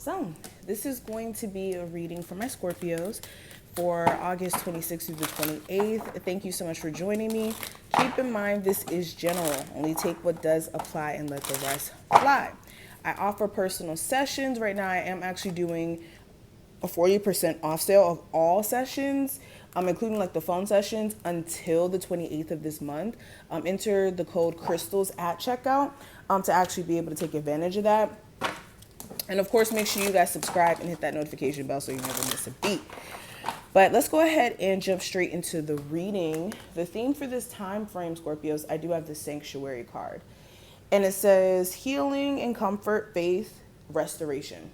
So this is going to be a reading for my Scorpios for August 26th through the 28th. Thank you so much for joining me. Keep in mind, this is general. Only take what does apply and let the rest fly. I offer personal sessions. Right now, I am actually doing a 40% off sale of all sessions, including like the phone sessions until the 28th of this month. Enter the code crystals at checkout to actually be able to take advantage of that. And of course, make sure you guys subscribe and hit that notification bell so you never miss a beat. But let's go ahead and jump straight into the reading. The theme for this time frame, Scorpios, I do have the Sanctuary card. And it says healing and comfort, faith, restoration.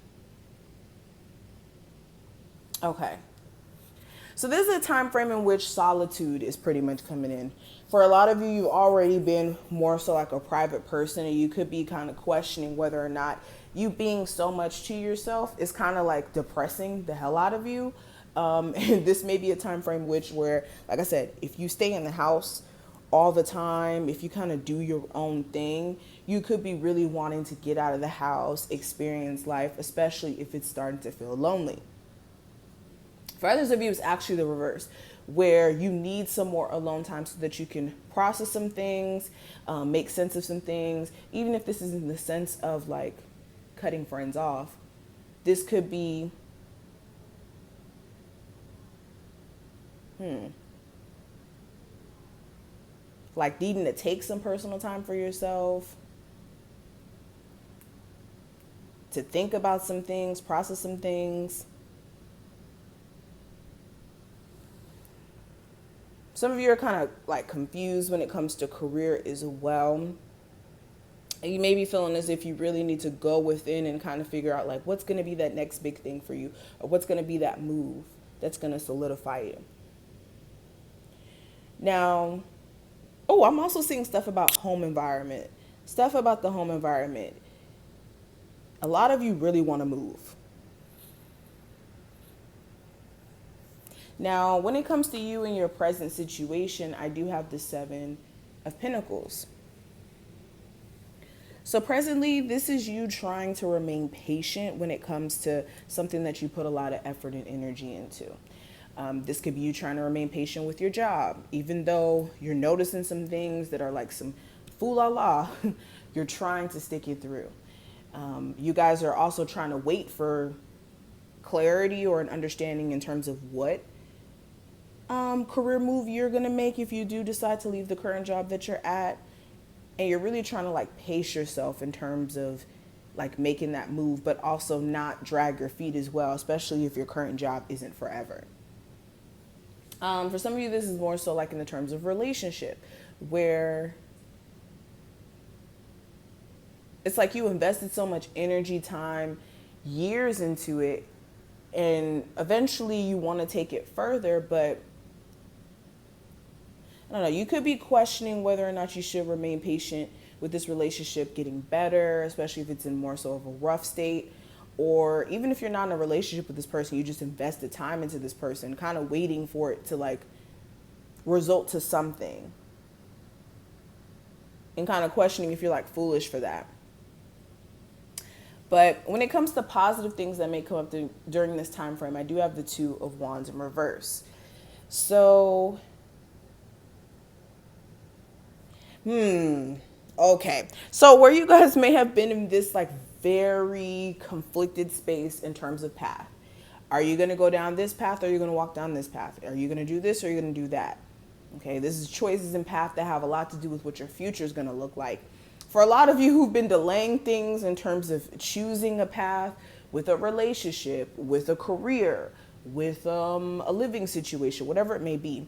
Okay. So this is a time frame in which solitude is pretty much coming in. For a lot of you, you've already been more so like a private person, and you could be kind of questioning whether or not you being so much to yourself is kind of like depressing the hell out of you. And this may be a time frame where, like I said, if you stay in the house all the time, if you kind of do your own thing, you could be really wanting to get out of the house, experience life, especially if it's starting to feel lonely. For others of you, it's actually the reverse, where you need some more alone time so that you can process some things, make sense of some things. Even if this is in the sense of like cutting friends off, this could be, like needing to take some personal time for yourself, to think about some things, process some things. Some of you are kind of like confused when it comes to career as well. And you may be feeling as if you really need to go within and kind of figure out like what's going to be that next big thing for you, or what's going to be that move that's going to solidify you. Now, I'm also seeing stuff about home environment, stuff about the home environment. A lot of you really want to move. Now, when it comes to you and your present situation, I do have the 7 of Pentacles. So presently, this is you trying to remain patient when it comes to something that you put a lot of effort and energy into. This could be you trying to remain patient with your job, even though you're noticing some things that are like some fool-la-la, you're trying to stick it through. You guys are also trying to wait for clarity or an understanding in terms of what career move you're going to make if you do decide to leave the current job that you're at. And you're really trying to like pace yourself in terms of like making that move, but also not drag your feet as well, especially if your current job isn't forever. For some of you, this is more so like in the terms of relationship, where it's like you invested so much energy, time, years into it, and eventually you want to take it further, but I don't know, you could be questioning whether or not you should remain patient with this relationship getting better, especially if it's in more so of a rough state. Or even if you're not in a relationship with this person, you just invested time into this person, kind of waiting for it to like result to something. And kind of questioning if you're like foolish for that. But when it comes to positive things that may come up during this time frame, I do have the 2 of Wands in reverse. So, okay. So where you guys may have been in this like very conflicted space in terms of path. Are you going to go down this path, or are you going to walk down this path? Are you going to do this, or are you going to do that? Okay, this is choices and path that have a lot to do with what your future is going to look like. For a lot of you who've been delaying things in terms of choosing a path with a relationship, with a career, with a living situation, whatever it may be,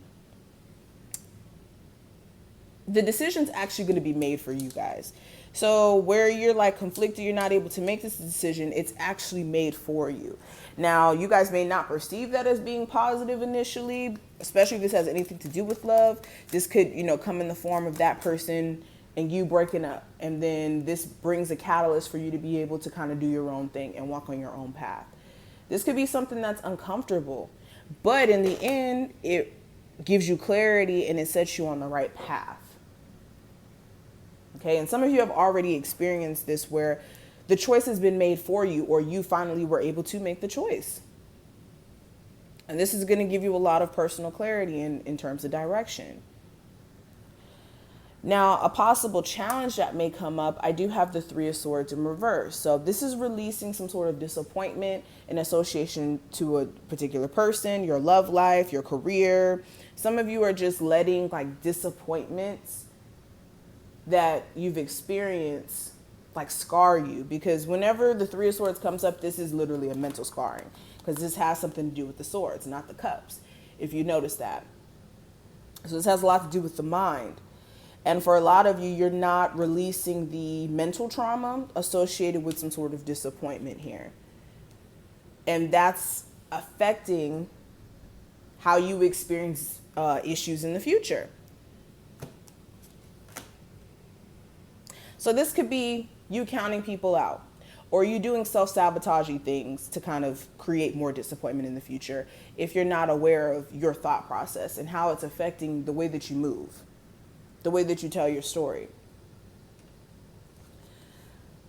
the decision's actually going to be made for you guys. So where you're like conflicted, you're not able to make this decision, it's actually made for you. Now, you guys may not perceive that as being positive initially, especially if this has anything to do with love. This could, come in the form of that person and you breaking up. And then this brings a catalyst for you to be able to kind of do your own thing and walk on your own path. This could be something that's uncomfortable, but in the end, it gives you clarity and it sets you on the right path. Okay, and some of you have already experienced this where the choice has been made for you, or you finally were able to make the choice. And this is going to give you a lot of personal clarity in terms of direction. Now, a possible challenge that may come up, I do have the Three of Swords in reverse. So this is releasing some sort of disappointment in association to a particular person, your love life, your career. Some of you are just letting like disappointments that you've experienced like scar you, because whenever the Three of Swords comes up, this is literally a mental scarring, because this has something to do with the swords, not the cups, if you notice that. So this has a lot to do with the mind. And for a lot of you, you're not releasing the mental trauma associated with some sort of disappointment here. And that's affecting how you experience issues in the future. So this could be you counting people out, or you doing self-sabotaging things to kind of create more disappointment in the future if you're not aware of your thought process and how it's affecting the way that you move, the way that you tell your story.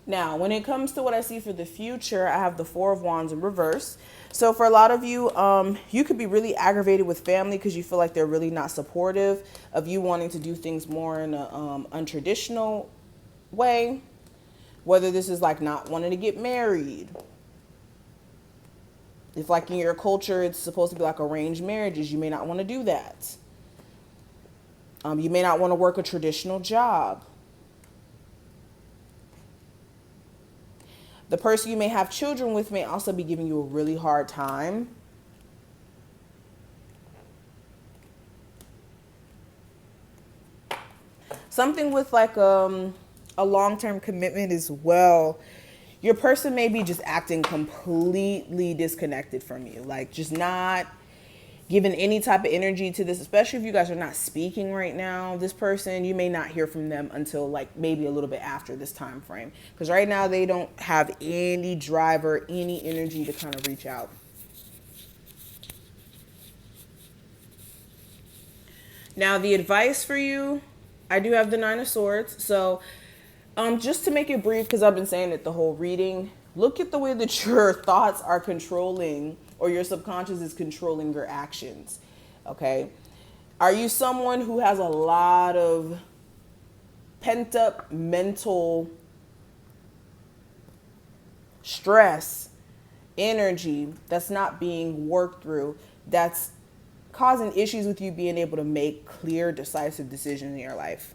Now, when it comes to what I see for the future, I have the Four of Wands in reverse. So for a lot of you, you could be really aggravated with family because you feel like they're really not supportive of you wanting to do things more in a untraditional way. Whether this is like not wanting to get married. If like in your culture, it's supposed to be like arranged marriages, you may not want to do that. You may not want to work a traditional job. The person you may have children with may also be giving you a really hard time. Something with like a long-term commitment as well. Your person may be just acting completely disconnected from you, like just not giving any type of energy to this, especially if you guys are not speaking right now. This person, you may not hear from them until like maybe a little bit after this time frame, because right now they don't have any drive or any energy to kind of reach out. Now the advice for you, I do have the Nine of Swords. So just to make it brief, because I've been saying it the whole reading, look at the way that your thoughts are controlling, or your subconscious is controlling your actions, okay? Are you someone who has a lot of pent-up mental stress, energy that's not being worked through, that's causing issues with you being able to make clear, decisive decisions in your life?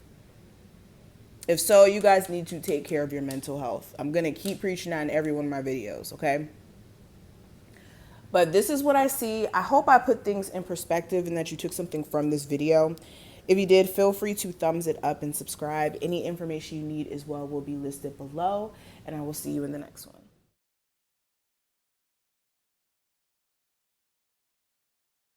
If so, you guys need to take care of your mental health. I'm going to keep preaching that in every one of my videos, okay? But this is what I see. I hope I put things in perspective and that you took something from this video. If you did, feel free to thumbs it up and subscribe. Any information you need as well will be listed below, and I will see you in the next one.